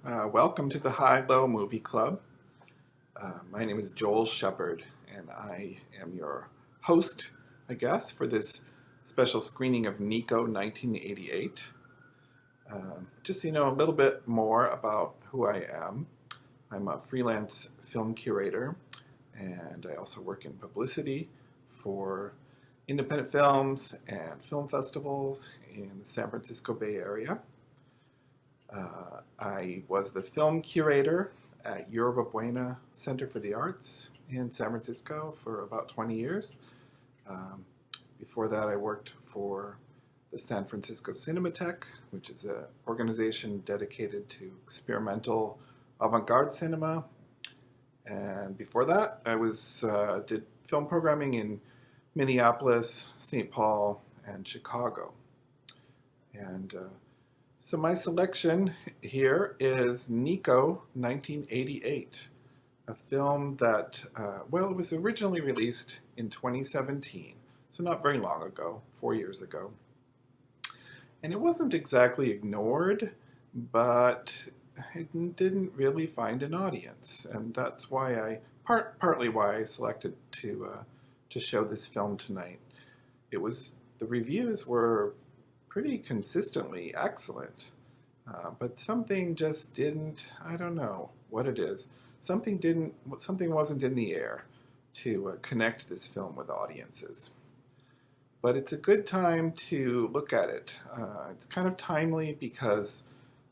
Welcome to the High-Low Movie Club. My name is Joel Shepard, and I am your host, I guess, for this special screening of Nico 1988. Just so you know a little bit more about who I am, I'm a freelance film curator, and I also work in publicity for independent films and film festivals in the San Francisco Bay Area. I was the film curator at Yerba Buena Center for the Arts in San Francisco for about 20 years. Before that, I worked for the San Francisco Cinematheque, which is an organization dedicated to experimental avant-garde cinema. And before that, I did film programming in Minneapolis, St. Paul, and Chicago. And so my selection here is Nico 1988, a film that, it was originally released in 2017, so not very long ago, 4 years ago. And it wasn't exactly ignored, but it didn't really find an audience, and that's why partly why I selected to show this film tonight. The reviews were pretty consistently excellent, but something just didn't, I don't know what it is, something wasn't in the air to connect this film with audiences. But it's a good time to look at it. It's kind of timely because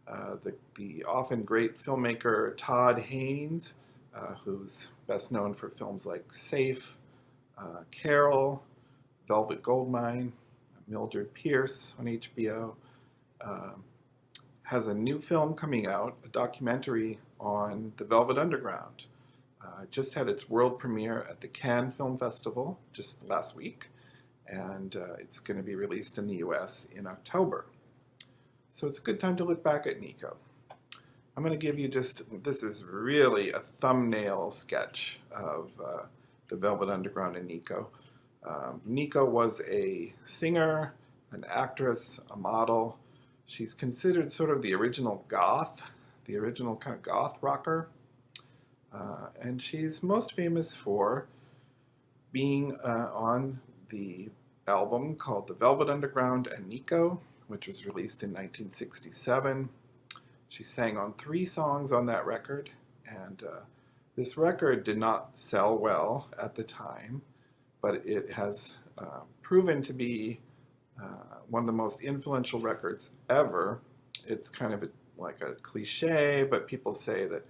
the often great filmmaker Todd Haynes, who's best known for films like Safe, Carol, Velvet Goldmine, Mildred Pierce on HBO, has a new film coming out, a documentary on the Velvet Underground. Just had its world premiere at the Cannes Film Festival just last week, and it's going to be released in the US in October. So it's a good time to look back at Nico. I'm going to give you this is really a thumbnail sketch of the Velvet Underground and Nico. Nico was a singer, an actress, a model. She's considered sort of the original goth, the original kind of goth rocker. And she's most famous for being on the album called The Velvet Underground and Nico, which was released in 1967. She sang on 3 songs on that record, and this record did not sell well at the time, but it has proven to be one of the most influential records ever. It's kind of like a cliche, but people say that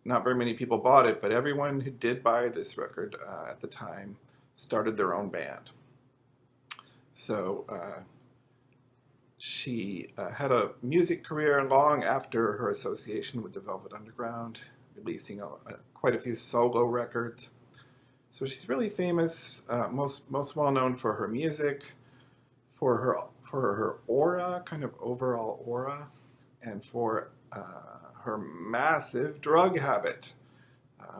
not very many people bought it, but everyone who did buy this record at the time started their own band. So she had a music career long after her association with the Velvet Underground, releasing quite a few solo records. So she's really famous, most well known for her music, for her aura, kind of overall aura, and for her massive drug habit.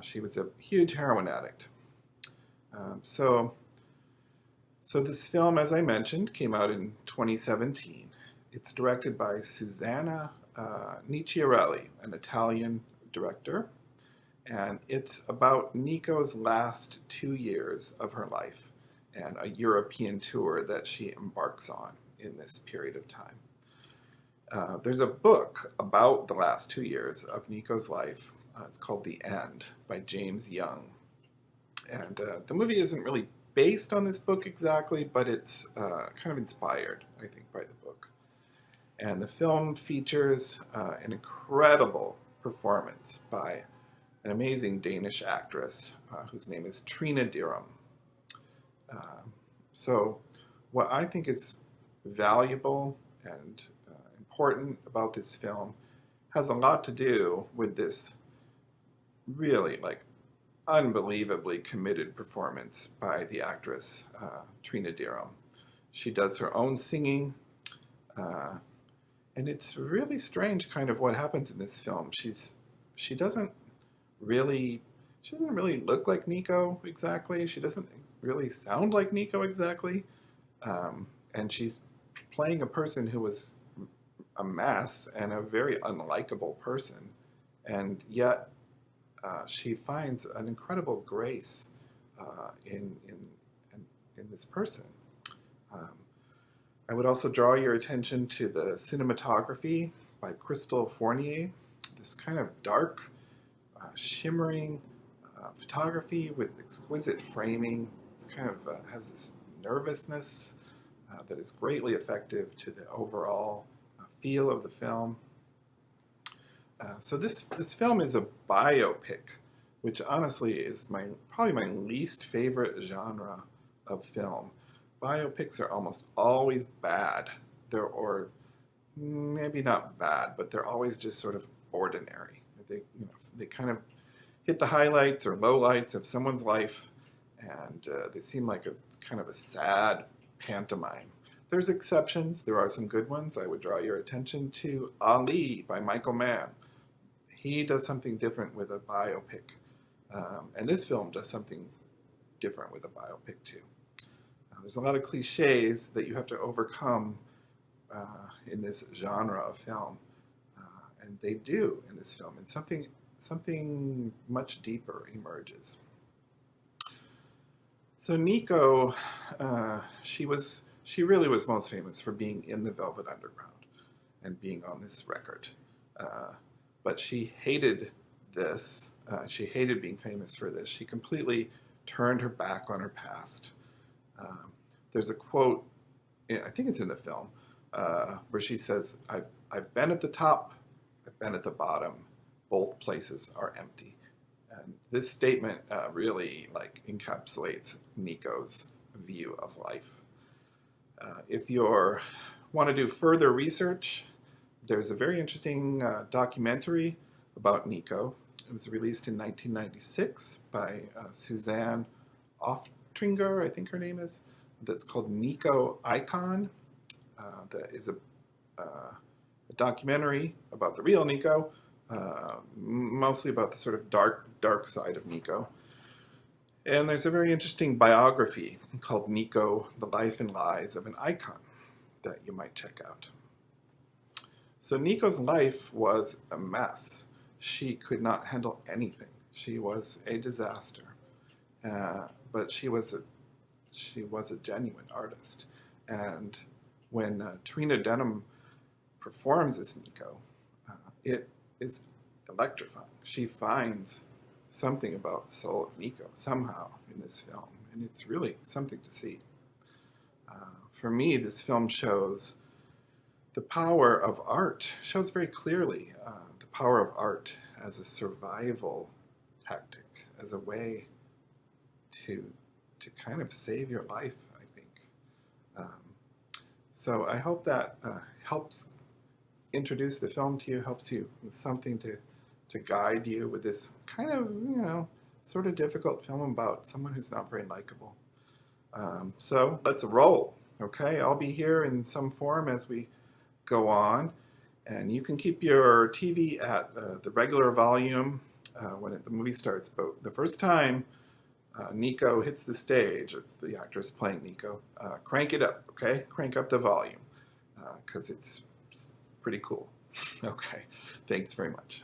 She was a huge heroin addict. So this film, as I mentioned, came out in 2017. It's directed by Susanna Nicciarelli, an Italian director, and it's about Nico's last 2 years of her life and a European tour that she embarks on in this period of time. There's a book about the last 2 years of Nico's life. It's called The End by James Young. And the movie isn't really based on this book exactly, but it's kind of inspired, I think, by the book. And the film features an incredible performance by an amazing Danish actress whose name is Trine Dierum. So what I think is valuable and important about this film has a lot to do with this really unbelievably committed performance by the actress Trine Dierum. She does her own singing, and it's really strange kind of what happens in this film. She doesn't really look like Nico exactly. She doesn't really sound like Nico exactly. And she's playing a person who was a mess and a very unlikable person, and yet she finds an incredible grace in this person. Um, I would also draw your attention to the cinematography by Crystal Fournier, this kind of dark, shimmering photography with exquisite framing. It's kind of has this nervousness that is greatly effective to the overall feel of the film. So this film is a biopic, which honestly is probably my least favorite genre of film. Biopics are almost always bad. Or maybe not bad, but they're always just sort of ordinary. They kind of hit the highlights or lowlights of someone's life, and they seem like a kind of a sad pantomime. There's exceptions. There are some good ones. I would draw your attention to Ali by Michael Mann. He does something different with a biopic. And this film does something different with a biopic too. There's a lot of cliches that you have to overcome in this genre of film. And they do in this film. And something much deeper emerges. So Nico, she really was most famous for being in the Velvet Underground and being on this record. But she hated this. She hated being famous for this. She completely turned her back on her past. There's a quote, I think it's in the film, where she says, I've been at the top, I've been at the bottom. Both places are empty. And this statement really encapsulates Nico's view of life. If you want to do further research, there's a very interesting documentary about Nico. It was released in 1996 by Suzanne Oftringer, I think her name is. That's called Nico Icon. That is a documentary about the real Nico, mostly about the sort of dark side of Nico. And there's a very interesting biography called Nico, The Life and Lies of an Icon that you might check out. So Nico's life was a mess. She could not handle anything. She was a disaster. But she was a genuine artist. And when Trina Denham performs as Nico, it is electrifying. She finds something about the soul of Nico somehow in this film, and it's really something to see. For me, this film shows the power of art, shows very clearly the power of art as a survival tactic, as a way to kind of save your life, I think. So I hope that helps introduce the film to you, helps you with something to guide you with this kind of, sort of difficult film about someone who's not very likable. So let's roll, okay? I'll be here in some form as we go on, and you can keep your TV at the regular volume when the movie starts, but the first time Nico hits the stage, or the actress playing Nico, crank it up, okay? Crank up the volume, because it's pretty cool. Okay, thanks very much.